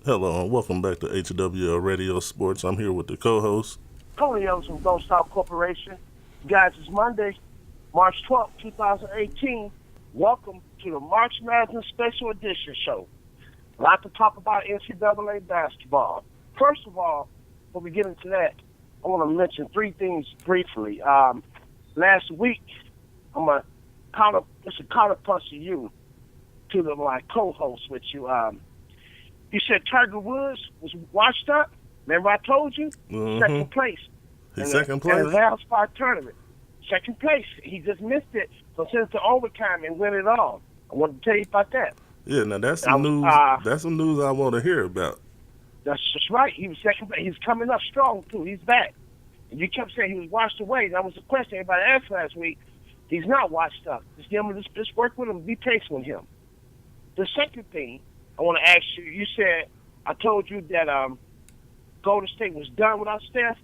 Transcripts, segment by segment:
Hello and welcome back to HWL Radio Sports. I'm here with the co-host. Tony Ellis from Don't Stop Corporation. Guys, it's Monday, March 12th, 2018. Welcome to the March Madness Special Edition show. A lot to talk about NCAA basketball. First of all, before we get into that, I want to mention three things briefly. Last week, I'm going to counterpunch to you, my co-host with you. You said Tiger Woods was washed up. Remember I told you? Second place. He's second place? In the last five tournament. Second place. He just missed it. So sent it to overtime and win it all. I want to tell you about that. Yeah, now that's some news. That's some news I want to hear about. That's just right. He was second place. He's coming up strong, too. He's back. And you kept saying he was washed away. That was the question everybody asked last week. He's not washed up. Just work with him. Be patient with him. The second thing I want to ask you, you said, I told you that Golden State was done without Steph.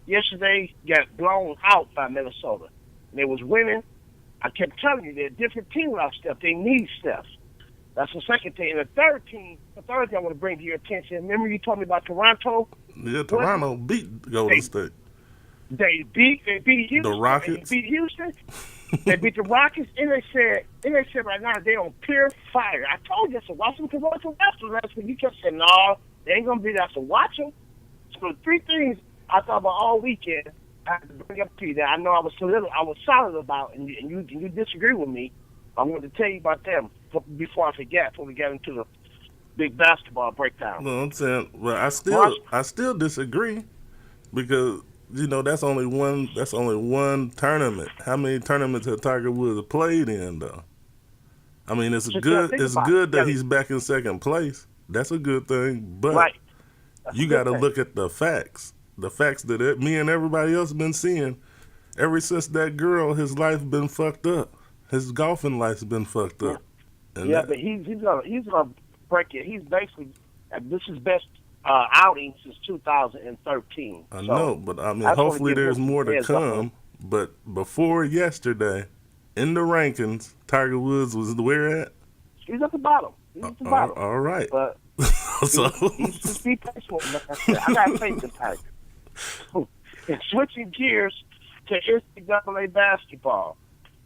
Yesterday, got blown out by Minnesota. And they was winning. I kept telling you, they're a different team without Steph. They need Steph. That's the second thing. And the third thing I want to bring to your attention, remember you told me about Toronto? Yeah, Toronto beat Golden State. They beat Houston. The Rockets. They beat Houston. They beat the Rockets, and they said right now they're on pure fire. I told you, so watch them Toronto Raptors last week. You kept saying, no, they ain't gonna be there. So watch them. So the three things I thought about all weekend, I had to bring up to you that I know I was solid about, and you disagree with me. I wanted to tell you about them before I forget, before we get into the big basketball breakdown. No, I'm saying, well, I still disagree because that's only one tournament. How many tournaments has Tiger Woods played in though? I mean, it's good that he's back in second place. That's a good thing, but right. You got to look at the facts. The facts that me and everybody else been seeing ever since that girl, his life been fucked up. His golfing life's been fucked up. Yeah, but he's gonna break it. He's basically this is best outing since 2013. I know, but I mean, hopefully there's more to come. But before yesterday, in the rankings, Tiger Woods was where at? He's at the bottom. He's at the bottom. All right. But just be patient. Like I said, I got faith in Tiger. And switching gears to NCAA basketball,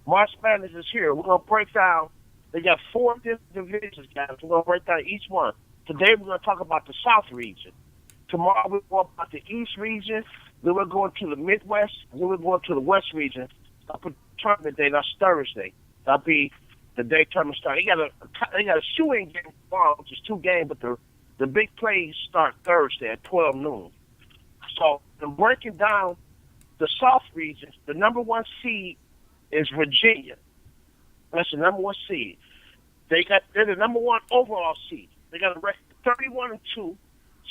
March Madness is here. We're gonna break down. They got 4 different divisions, guys. We're gonna break down each one. Today we're going to talk about the South region. Tomorrow we're going about the East region. Then we're going to the Midwest. And then we're going to the West region. I'll put tournament day. That's Thursday. That'll be the day tournament start. They got a shoe-in game tomorrow, which is 2 games, but the big plays start Thursday at 12 noon. So in breaking down the South region, the number 1 seed is Virginia. That's the number 1 seed. They're the number 1 overall seed. They got a record 31-2,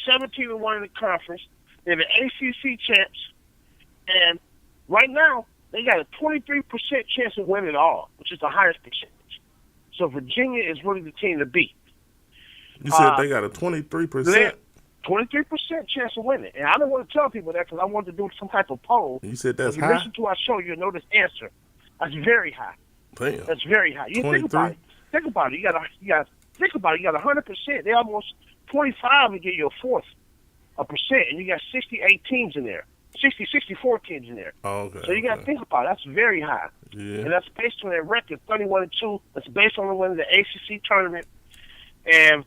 17-1 in the conference. They're the ACC champs, and right now they got a 23% chance of winning it all, which is the highest percentage. So Virginia is really the team to beat. You said they got a 23%. 23% chance of winning, and I don't want to tell people that because I want to do some type of poll. You said that's if high. You listen to our show, you'll know this answer. That's very high. Damn. That's very high. You think about it. Think about it. You got. Think about it. You got 100%. They almost 25 to get you a fourth a percent, and you got 68 teams in there. 64 teams in there. Oh, okay. So you got to think about it. That's very high. Yeah. And that's based on their record, 31-2. That's based on winning the ACC tournament. And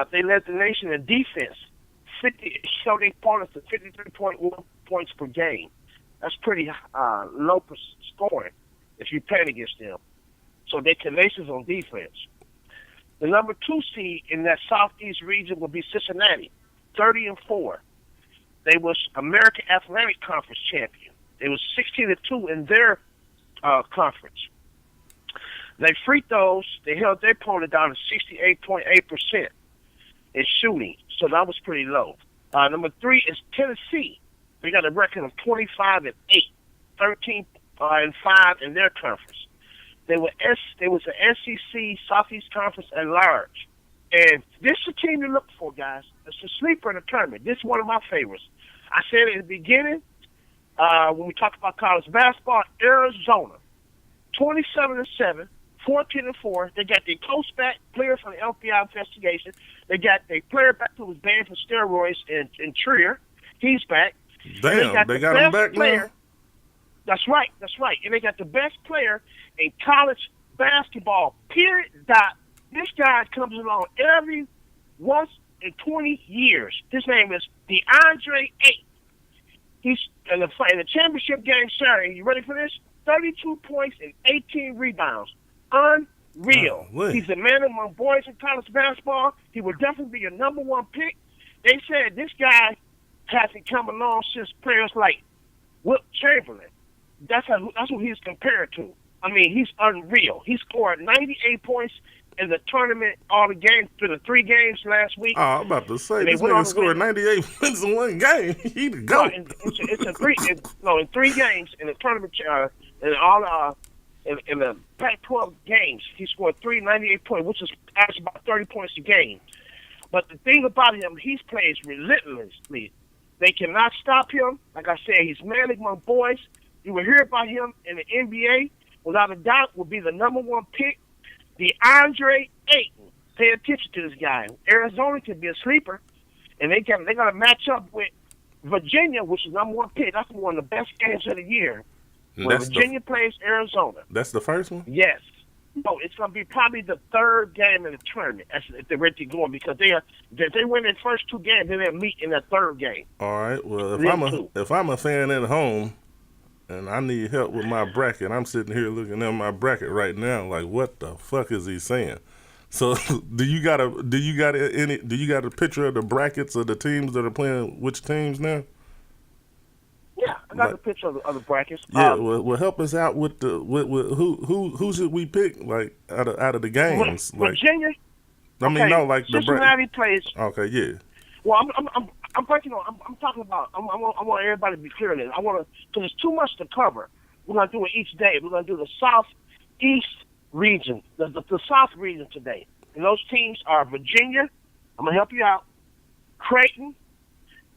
they led the nation in defense. So they opponents to 53.1 points per game. That's pretty low scoring if you're playing against them. So they're tenacious on defense. The number 2 seed in that Southeast region will be Cincinnati, 30-4. They was American Athletic Conference champion. They was 16-2 in their conference. They free throws. They held their opponent down to 68.8% in shooting, so that was pretty low. Number 3 is Tennessee. They got a record of 25-8, 13-5 in their conference. They was the SEC Southeast Conference at large. And this is the team to look for, guys. It's a sleeper in the tournament. This is one of my favorites. I said it at the beginning, when we talked about college basketball, Arizona, 27-7, 14-4. They got their coach back, player from the FBI investigation. They got their player back who was banned for steroids in Trier. He's back. Damn, they got him back player. now? That's right. And they got the best player in college basketball, period. This guy comes along every once in 20 years. His name is DeAndre Ayton. He's in the championship game Saturday. You ready for this? 32 points and 18 rebounds. Unreal. He's a man among boys in college basketball. He will definitely be a number one pick. They said this guy hasn't come along since players like Wilt Chamberlain. That's what he's compared to. I mean, he's unreal. He scored 98 points in the tournament, all the games, through the 3 games last week. Oh, I'm about to say, this nigga scored 98 points in one game. He the GOAT. In 3 games in the tournament, in the Pac-12 games, he scored 98 points, which is actually about 30 points a game. But the thing about him, he plays relentlessly. They cannot stop him. Like I said, he's man among boys. You will hear about him in the NBA. Without a doubt, will be the number one pick. DeAndre Ayton. Pay attention to this guy. Arizona could be a sleeper, and they're going to match up with Virginia, which is number one pick. That's one of the best games of the year. When Virginia plays Arizona. That's the first one? Yes. No, it's going to be probably the 3rd game in the tournament if they're ready to go on, because if they win their first 2 games, then they'll meet in the 3rd game. All right. Well, if I'm a fan at home and I need help with my bracket, I'm sitting here looking at my bracket right now like, what the fuck is he saying? So, do you got a picture of the brackets of the teams that are playing which teams now? Yeah, I got the picture of the brackets. Yeah, well, help us out with who should we pick, like out of the games? Virginia. Like Cincinnati plays. Okay, yeah. Well, I'm breaking on. I'm talking about. I want everybody to be clear on this. I want to, because there's too much to cover. We're gonna do it each day. We're gonna do the Southeast region, the South region today, and those teams are Virginia. I'm gonna help you out. Creighton,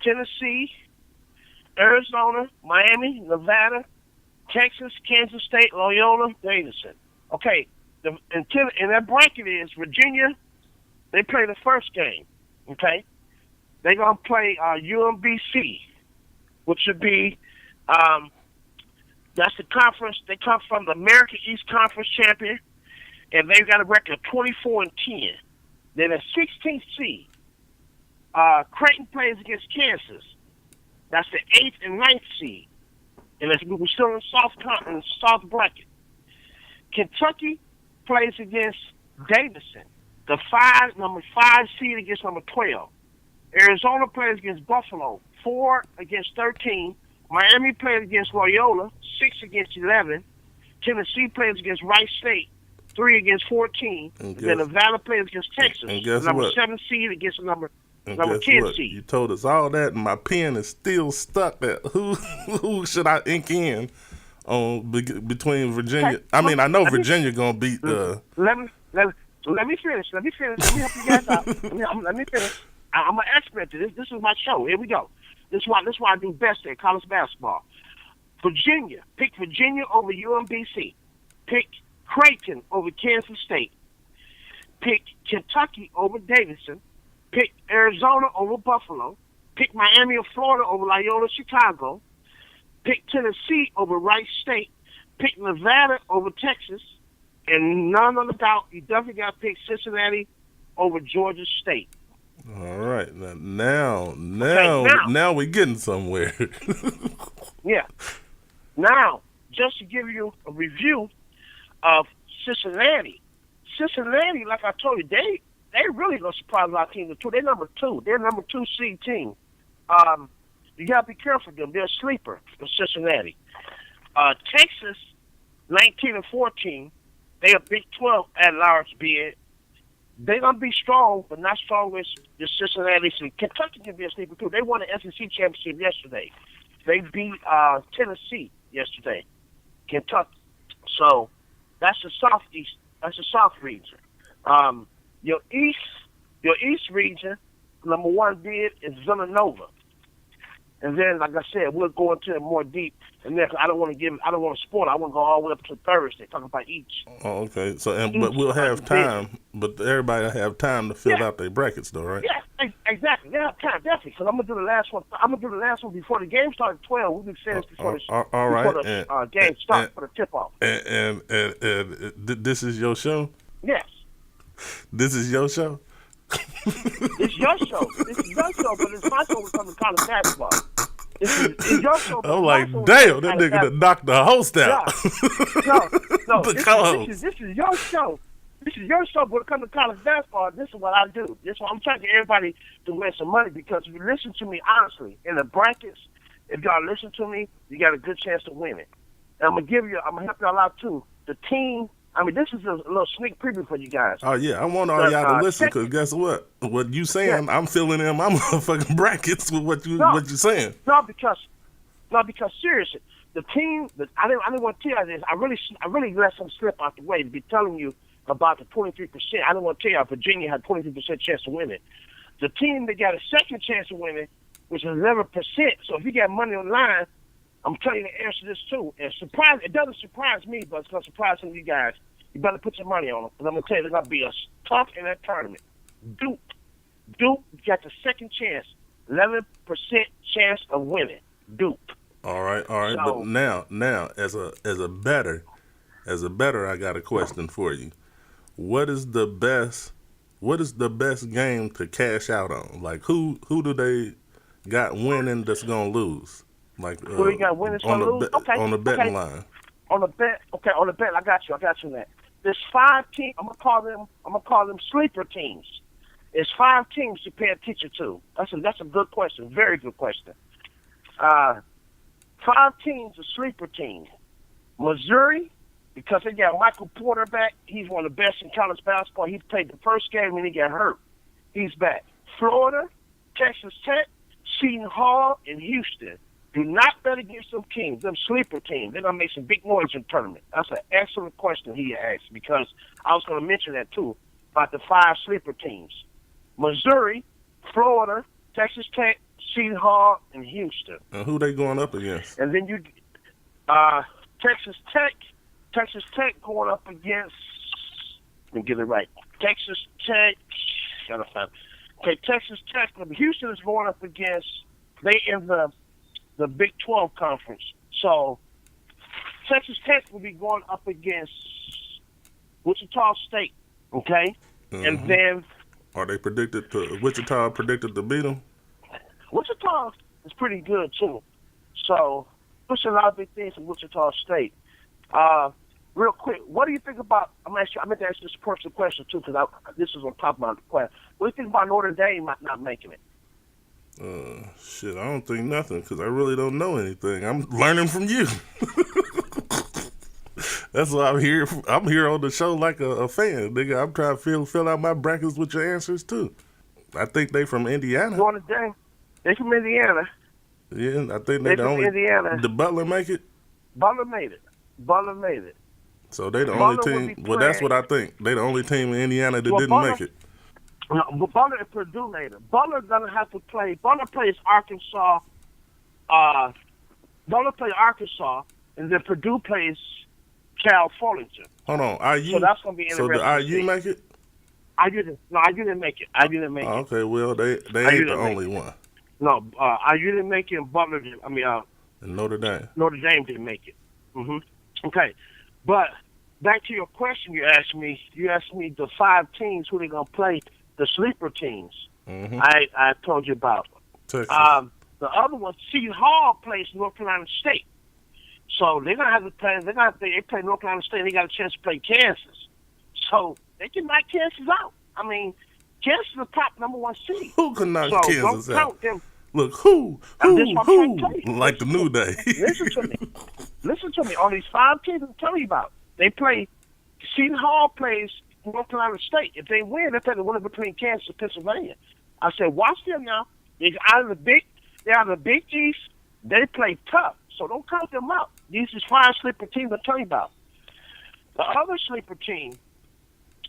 Tennessee, Arizona, Miami, Nevada, Texas, Kansas State, Loyola, Davidson. Okay, and that bracket is Virginia. They play the first game. Okay, they're gonna play UMBC, which would be that's the conference. They come from the American East Conference champion, and they've got a record of 24-10. Then the 16th seed, Creighton plays against Kansas. That's the 8th and 9th seed. And we're still in the soft bracket. Kentucky plays against Davidson, the number 5 seed against number 12. Arizona plays against Buffalo, 4 against 13. Miami plays against Loyola, 6 against 11. Tennessee plays against Rice State, 3 against 14. Then Nevada plays against Texas, number 7 seed against number 10 seed. You told us all that, and my pen is still stuck at who should I ink in on between Virginia. Okay. I mean, I know Virginia gonna beat. Let me finish. Let me help you guys out. Let me finish. I'm an expert at this. This is my show. Here we go. This is why I do best at college basketball. Virginia. Pick Virginia over UMBC. Pick Creighton over Kansas State. Pick Kentucky over Davidson. Pick Arizona over Buffalo. Pick Miami of Florida over Loyola Chicago. Pick Tennessee over Rice State. Pick Nevada over Texas. And none of the doubt, you definitely got to pick Cincinnati over Georgia State. All right. Now we're getting somewhere. Yeah. Now, just to give you a review of Cincinnati. Cincinnati, like I told you, they really gonna surprise our team too. They're number 2. They're number 2 seed team. You gotta be careful of them. They're a sleeper for Cincinnati. Texas, 19-14. They a Big 12 at large bid. They're gonna be strong, but not strong as the Cincinnati. Kentucky can be a sleeper too. They won the SEC championship yesterday. They beat Tennessee yesterday. Kentucky. So that's the Southeast. That's the South region. Your East region, number 1 bid is Villanova. And then, like I said, we'll go into it more deep. And then I don't want to spoil it. I want to go all the way up to Thursday, talking about each. Oh, okay. So, but we'll have time. But everybody will have time to fill out their brackets, though, right? Yeah, exactly. They have time, definitely. Because I'm gonna do the last one. I'm gonna do the last one before the game starts at 12. We'll be finished before the game starts for the tip off. And this is your show. Yes. This is your show. It's your show. This is your show, but it's my show when it comes to college basketball. It's your show. I'm like, damn, that nigga done knocked the host out. No. The co-host. This is your show. This is your show, but when it comes to college basketball, this is what I do. This is what I'm trying to get everybody to win some money, because if you listen to me honestly, in the brackets, if y'all listen to me, you got a good chance to win it. And I'm gonna help y'all out too. The team, this is a little sneak preview for you guys. Oh yeah, I want all y'all to listen, because guess what? What you saying, I'm filling in my motherfucking brackets with what you saying. No, because seriously, the team. I didn't want to tell you this. I really let some slip out the way to be telling you about the 23%. I didn't want to tell you Virginia had 23% chance to win it. The team that got a second chance to win it, which is 11%. So if you got money on the line, I'm telling you to answer this too. And it doesn't surprise me, but it's going to surprise some of you guys. You better put your money on them, because I'm going to tell you, they're going to be tough in that tournament. Duke got the second chance, 11% chance of winning. Duke. All right. So, but now, as a bettor, I got a question for you. What is the best game to cash out on? Like, who do they got winning that's gonna lose? Like, who you got winning on lose? On the betting line. On the bet, I got you on that. There's 5 teams. I'm gonna call them sleeper teams. There's 5 teams to pay attention to. That's a good question. Very good question. 5 teams are sleeper teams. Missouri, because they got Michael Porter back. He's one of the best in college basketball. He played the first game when he got hurt. He's back. Florida, Texas Tech, Seton Hall, and Houston. Do not bet against them teams, them sleeper teams. They're going to make some big noise in the tournament. That's an excellent question he asked, because I was going to mention that too, about the 5 sleeper teams. Missouri, Florida, Texas Tech, Seton Hall, and Houston. And who they going up against? And then you, Texas Tech going up against, let me get it right. Texas Tech, Texas Tech, Houston is going up against, they in the Big 12 conference. So Texas Tech will be going up against Wichita State, okay? Mm-hmm. And then... Wichita predicted to beat them? Wichita is pretty good, too. So, push a lot of big things from Wichita State. Real quick, what do you think about... I'm meant to ask you this personal question, too, because this is on top of my question. What do you think about Notre Dame not making it? Shit, I don't think nothing, because I really don't know anything. I'm learning from you. That's why I'm here. I'm here on the show like a fan, nigga. I'm trying to fill out my brackets with your answers too. I think they from Indiana. Notre Dame. They from Indiana. Yeah, I think they the only. Indiana. Did Butler make it? Butler made it. So they the only team. Well, that's what I think. They the only team in Indiana that didn't make it. No, but Butler and Purdue later. Butler gonna have to play. Butler plays Arkansas. Butler plays Arkansas, and then Purdue plays Cal Fullerton. Hold on, IU. So that's gonna be interesting. So did IU make it? IU didn't make it. Okay, well they ain't the only one. No, IU didn't make it, and Butler did. And Notre Dame. Notre Dame didn't make it. Okay, but back to your question, you asked me the 5 teams who they gonna play. The sleeper teams, I told you about. Texas. The other one, Seton Hall plays North Carolina State. So they're going to have to play, they play North Carolina State, they got a chance to play Kansas. So they can knock Kansas out. Kansas is the top number 1 seed. Who can knock Kansas out? Count them. Look, who? Like the New Day. Listen to me. On these 5 teams I'm telling you about, they play, Seton Hall plays North Carolina State. If they win, they play the winner between Kansas and Pennsylvania. I said, watch them now. They're out of the Big East. They play tough, so don't count them out. These is 5 sleeper teams I'm telling you about. The other sleeper team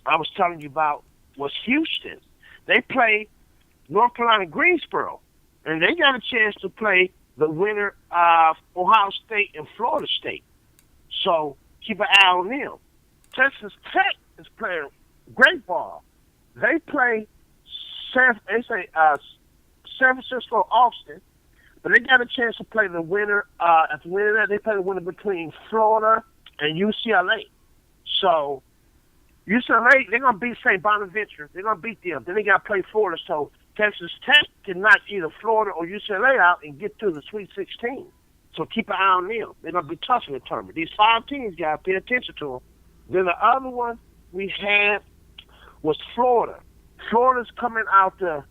I was telling you about was Houston. They play North Carolina Greensboro, and they got a chance to play the winner of Ohio State and Florida State. So keep an eye on them. Texas Tech is playing great ball. They play San Francisco Austin, but they got a chance to play the winner. At the winner that they play the winner between Florida and UCLA. So UCLA, they're gonna beat St. Bonaventure. They're gonna beat them. Then they got to play Florida. So Texas Tech can knock either Florida or UCLA out and get to the Sweet 16. So keep an eye on them. They're gonna be tough in the tournament. These 5 teams, gotta pay attention to them. Then the other one we had was Florida. Florida's coming out the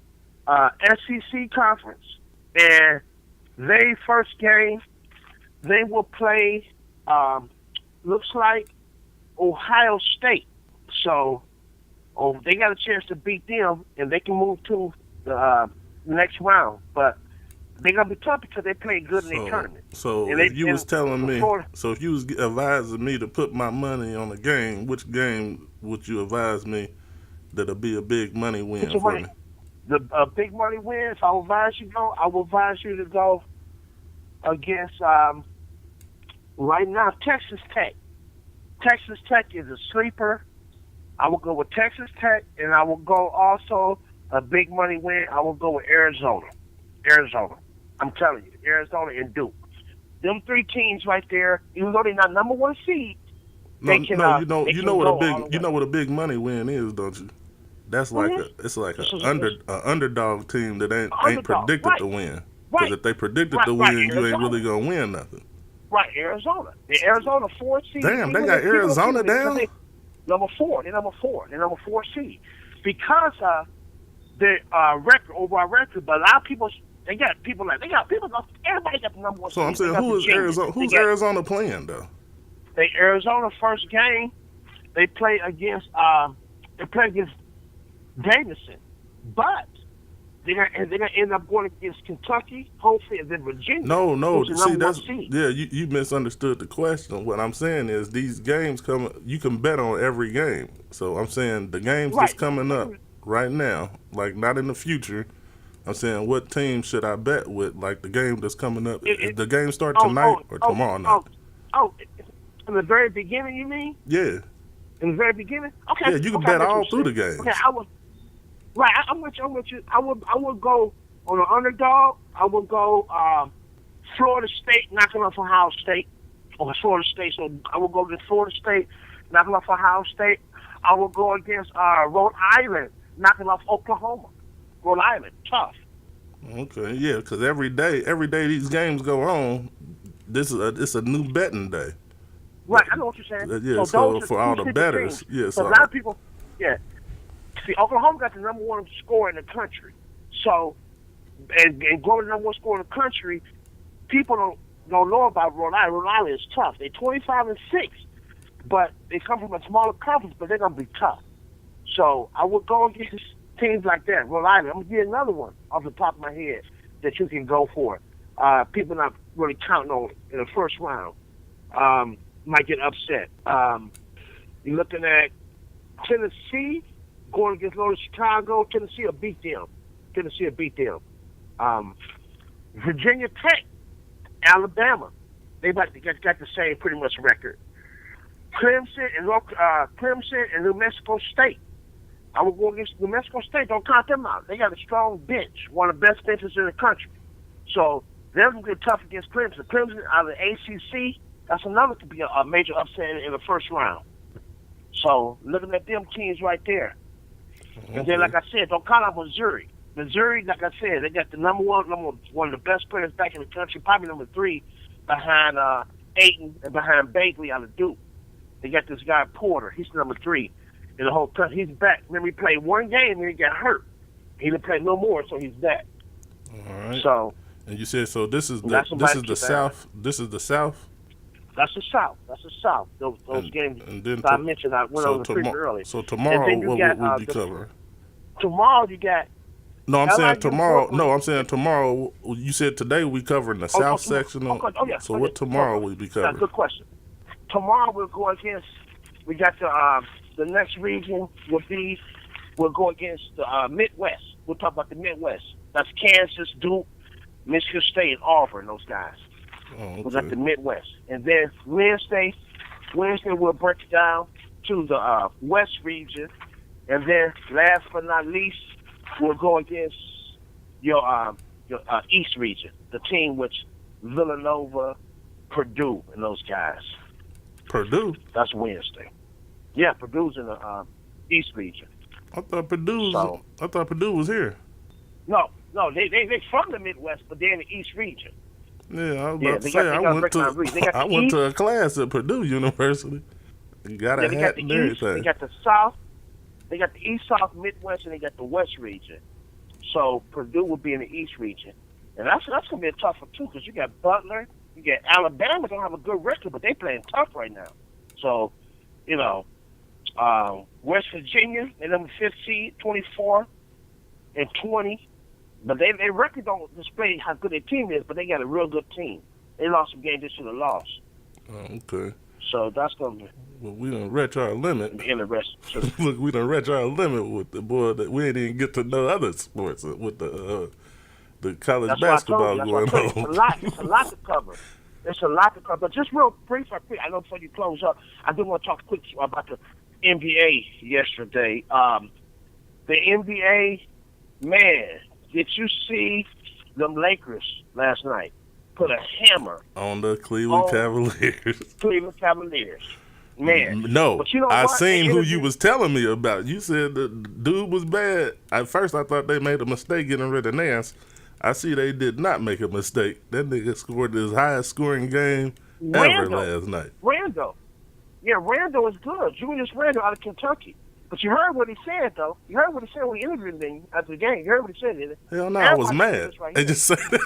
SEC conference, and they first game they will play. Looks like Ohio State. So, they got a chance to beat them, and they can move to the next round. But they're gonna be tough because they play good in their tournament. So and if you was telling me, so if you was advising me to put my money on a game, which game would you advise me that'll be a big money win for me? The big money win. If I would advise you to go against right now Texas Tech. Texas Tech is a sleeper. I will go with Texas Tech, and I will go also a big money win. I will go with Arizona. I'm telling you, Arizona and Duke. Them 3 teams right there, even though they're not number 1 seed, you know what a big money win is, don't you? That's like an underdog team that ain't predicted to win. Because if they predicted to win, you ain't really gonna win nothing. Right, Arizona. The Arizona 4 seed. Damn, they got Arizona down. Number 4. They're number 4. They're number 4 seed because their overall record. But a lot of people, everybody got the number 1 seed. So I'm saying, who's Arizona playing though? The Arizona first game, they play against Davidson, but they're gonna end up going against Kentucky, hopefully, and then Virginia. No. See, you misunderstood the question. What I'm saying is these games you can bet on every game. So I'm saying the games that's coming up right now, like not in the future. I'm saying what team should I bet with? Like the game that's coming up. The game start tonight or tomorrow night? In the very beginning, you mean? Yeah. In the very beginning? Okay. Yeah, you can bet all through the games. Okay, I'm with you. I would go on an underdog. I would go Florida State knocking off Ohio State, or Florida State. So I would go against Florida State knocking off Ohio State. I would go against Rhode Island knocking off Oklahoma. Rhode Island, tough. Okay, yeah, because every day these games go on. It's a new betting day. Right, I know what you're saying. Yeah, so for all the bettors, so a lot of people, See, Oklahoma got the number 1 score in the country. So, and going to the number 1 score in the country, people don't know about Rhode Island. Rhode Island is tough. They're 25-6, but they come from a smaller conference, but they're gonna be tough. So I would go against teams like that. Rhode Island. I'm gonna give you another one off the top of my head that you can go for. People not really counting on in the first round might get upset. You're looking at Tennessee going against Northern Chicago. Tennessee will beat them. Virginia Tech, Alabama. They got the same pretty much record. Clemson and New Mexico State. I will go against New Mexico State. Don't count them out. They got a strong bench, one of the best benches in the country. So they're going to get tough against Clemson. Clemson out of the ACC, that's another to be a major upset in the first round. So looking at them teams right there. Okay. And then, like I said, don't count out Missouri. Missouri, like I said, they got the number one of the best players back in the country, probably number 3 behind Ayton and behind Bagley out of Duke. They got this guy Porter. He's number 3 in the whole country. He's back. Remember, he played 1 game and he got hurt. He didn't play no more, so he's back. All right. So, and you said so. This is the South. This is the South. That's the South. Those games that I mentioned, I went over pretty early. So tomorrow, what will we be covering? Tomorrow you got. No, I'm saying tomorrow. No, I'm saying tomorrow. You said today we covering the South section. So what tomorrow will we be covering? That's a good question. Tomorrow we'll go against. We got the next region we'll go against the Midwest. We'll talk about the Midwest. That's Kansas, Duke, Michigan State, and Auburn. Those guys. Oh, okay. Was at the Midwest, and then Wednesday we'll break it down to the West region, and then last but not least, we'll go against your East region, the team which Villanova, Purdue, and those guys. Purdue? That's Wednesday. Yeah, Purdue's in the East region. I thought Purdue was here. No, they from the Midwest, but they're in the East region. Yeah, I was about to say I went to a class at Purdue University. You got a hat and everything. They got the South, they got the East, South, Midwest, and they got the West region. So Purdue will be in the East region, and that's gonna be a tough one too, because you got Butler, you got Alabama don't have a good record, but they playing tough right now. So, West Virginia, they're number 15, 24, and 20. But their record don't display how good their team is, but they got a real good team. They lost some games they should have lost. Oh, okay. So that's going to be... Well, we done reach our limit. Interesting. Look, we done reach our limit with the boy that we ain't even get to know other sports with the college basketball going on. It's a lot to cover. It's a lot to cover. But just real brief, I know before you close up, I do want to talk quick about the NBA yesterday. The NBA, man... Did you see them Lakers last night put a hammer on the Cleveland Cavaliers? Cleveland Cavaliers, man. No, but I seen who you was telling me about. You said the dude was bad. At first, I thought they made a mistake getting rid of Nance. I see they did not make a mistake. That nigga scored his highest scoring game ever last night. Randall is good. Julius Randall out of Kentucky. But you heard what he said, though. You heard what he said when he interviewed him after the game. You heard what he said, didn't you? Hell no, I was mad. They just said that.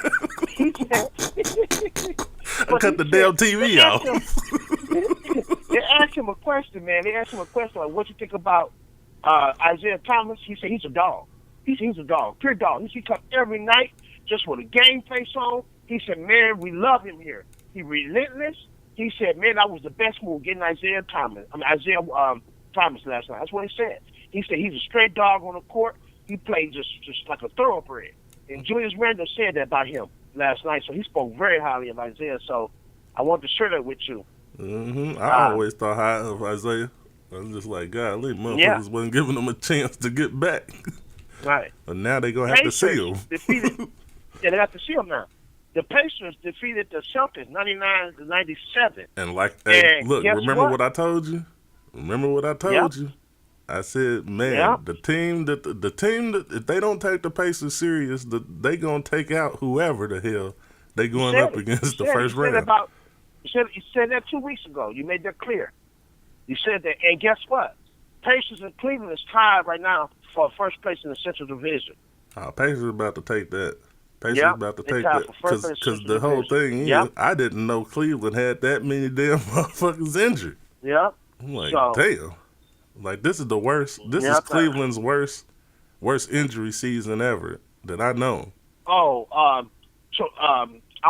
I cut the damn TV off. They asked him a question, man. They asked him a question like, what you think about Isaiah Thomas? He said he's a dog. He's a dog, pure dog. He comes every night just with a game face on. He said, man, we love him here. He relentless. He said, man, that was the best move, getting Isaiah Thomas last night. That's what he said. He said he's a straight dog on the court. He played just like a thoroughbred. And Julius Randle said that about him last night. So he spoke very highly of Isaiah. So I wanted to share that with you. Mm-hmm. I always thought high of Isaiah. I was just like, golly, motherfuckers wasn't giving them a chance to get back. Right. But now they're going to have to see him. They have to see him now. The Pacers defeated the Celtics 99-97. And look, remember what I told you? Remember what I told you? I said, man, the team that if they don't take the Pacers serious, they gonna take out whoever the hell they going up against the first round. You said that 2 weeks ago. You made that clear. You said that, and guess what? Pacers and Cleveland is tied right now for first place in the Central Division. Pacers about to take that. Pacers about to take that because the whole thing is, I didn't know Cleveland had that many damn motherfuckers injured. Yeah. I'm like, damn. Like, this is the worst. This is Cleveland's worst injury season ever that I know. Oh, I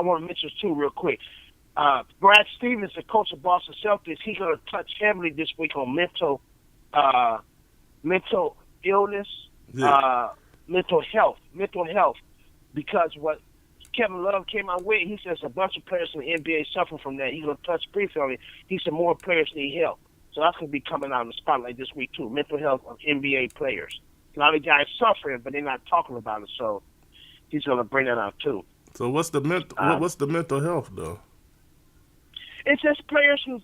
want to mention too real quick. Brad Stevens, the coach of Boston Celtics, he's going to touch heavily this week on mental illness, mental health, because what Kevin Love came out with, he says a bunch of players in the NBA suffer from that. He's going to touch briefly on it. He said more players need help. So that's going to be coming out in the spotlight this week, too. Mental health of NBA players. A lot of guys suffering, but they're not talking about it. So he's going to bring that out, too. So what's the mental health, though? It's just players who's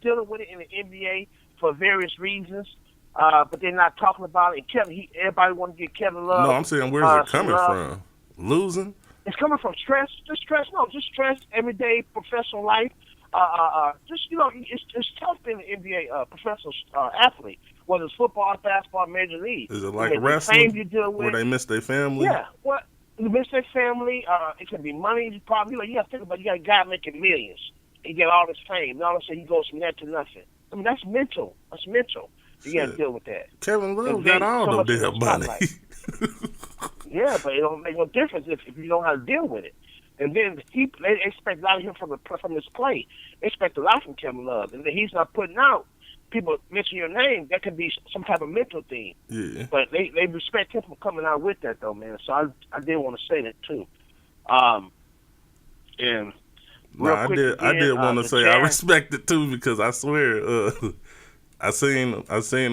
dealing with it in the NBA for various reasons, but they're not talking about it. And everybody want to get Kevin Love. No, I'm saying where's it coming from? Losing? It's coming from stress. Just stress, everyday professional life. It's tough being an NBA professional athlete, whether it's football, basketball, major league. Is it like wrestling where they miss their family? Yeah, you miss their family. It can be money. Probably, you got to think about, you got a guy making millions. He get all this fame. And all of a sudden, he goes from that to nothing. I mean, that's mental. You got to deal with that. Kevin Love got all the damn money. Yeah, but it don't make no difference if you know how to deal with it. And then they expect a lot of him from his play. They expect a lot from Kevin Love. And then he's not putting out. People mention your name, that could be some type of mental thing. Yeah. But they respect him for coming out with that, though, man. So I did want to say that, too. And real Nah, quick I again, did want to the say I jazz. respect it too because I swear, I seen No,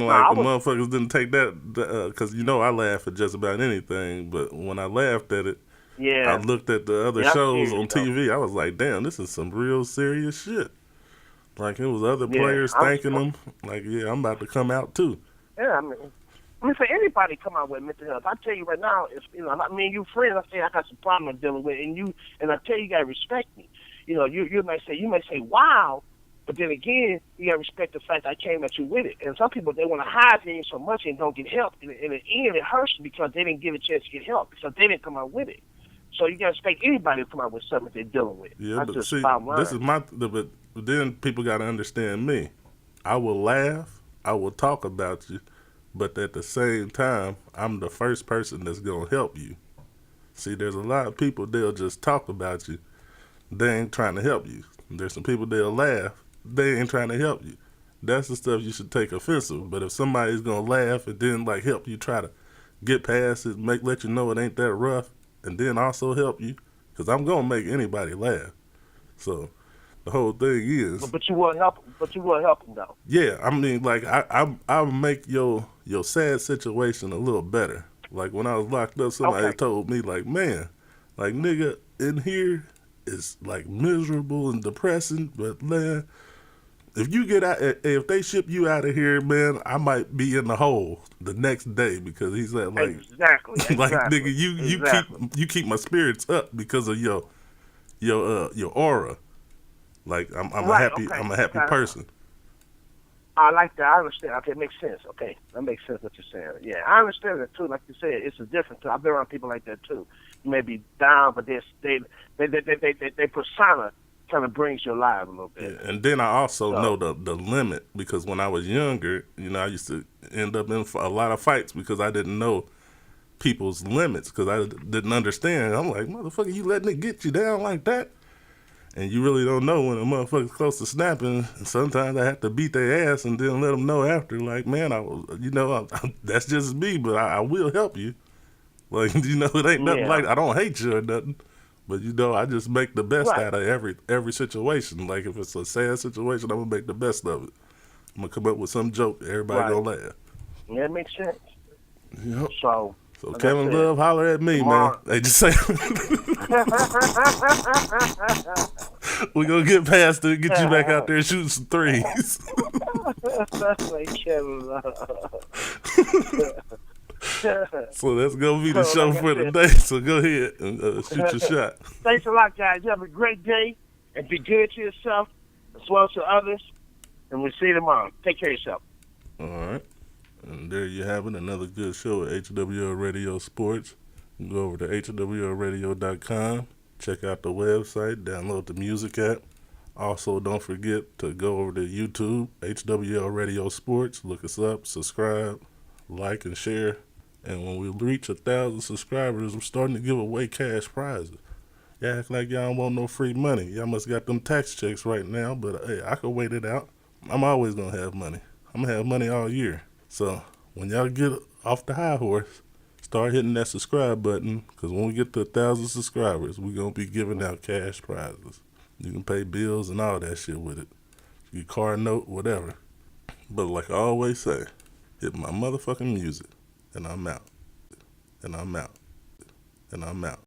like I the was. motherfuckers didn't take that because I laugh at just about anything, but when I laughed at it, I Yeah, looked at the other yeah, I'm shows serious on though. TV. I was like, damn, this is some real serious shit. Like it was other Yeah, players I'm. thanking them. Like, yeah, I'm about to come out too. Yeah, I mean, for anybody come out with mental health, I tell you right now, if me and you friends, I say I got some problem I'm dealing with, and I tell you, you gotta respect me. You may say, wow, but then again, you gotta respect the fact I came at you with it. And some people they want to hide things so much and don't get help. And in the end, it hurts because they didn't get a chance to get help because they didn't come out with it. So you gotta respect anybody who come out with something they're dealing with. Yeah, That's but just see, bottom this line. is but then people got to understand me. I will laugh, I will talk about you, but at the same time, I'm the first person that's gonna help you. See, there's a lot of people they'll just talk about you, they ain't trying to help you. There's some people they'll laugh, they ain't trying to help you. That's the stuff you should take offensive. But if somebody's gonna laugh and then like help you try to get past it, let you know it ain't that rough, and then also help you, because I'm gonna make anybody laugh. So the whole thing is, But you will help. But you will help them though. yeah, I mean, like I'll make your sad situation a little better. Like when I was locked up, somebody Okay. told me, like, man, like nigga, in here is like miserable and depressing, but man, if you get out, if they ship you out of here, man, I might be in the hole the next day because he said like, Exactly. like Exactly. nigga, Exactly. you keep my spirits up because of your aura. Like Right. Okay. I'm a happy Okay. person. I like that. I understand. Okay, it makes sense. Okay, that makes sense what you're saying. Yeah, I understand that too. Like you said, it's a different. I've been around people like that too. You may be down, but they persona kind of brings you alive a little bit. Yeah, and then I also know So the limit because when I was younger, I used to end up in a lot of fights because I didn't know people's limits because I didn't understand. I'm like, motherfucker, you letting it get you down like that? And you really don't know when a motherfucker's close to snapping. And sometimes I have to beat their ass and then let them know after, like, man, that's just me, but I will help you. Like, it ain't nothing yeah, like I don't hate you or nothing. But I just make the best right, out of every situation. Like if it's a sad situation, I'm gonna make the best of it. I'm gonna come up with some joke, everybody right. gonna laugh. Yeah, it makes sense. Yep. So So like I Kevin said, Love, holler at me, man. tomorrow. They just say we gonna get past it, get you back out there shooting some threes. Like Kevin Love. So that's gonna be the So show like I for said. today. So go ahead and shoot your shot. Thanks a lot, guys. You have a great day and be good to yourself as well as to others. And we'll see you tomorrow. Take care of yourself. All right. And there you have it, another good show at HWL Radio Sports. You can go over to HWLRADIO.com, check out the website, download the music app. Also, don't forget to go over to YouTube, HWL Radio Sports, look us up, subscribe, like, and share. And when we reach 1,000 subscribers, we're starting to give away cash prizes. Y'all act like y'all don't want no free money. Y'all must got them tax checks right now, but hey, I can wait it out. I'm always going to have money. I'm going to have money all year. So when y'all get off the high horse, start hitting that subscribe button because when we get to 1,000 subscribers, we're going to be giving out cash prizes. You can pay bills and all that shit with it. Your car note, whatever. But like I always say, hit my motherfucking music and I'm out. And I'm out. And I'm out.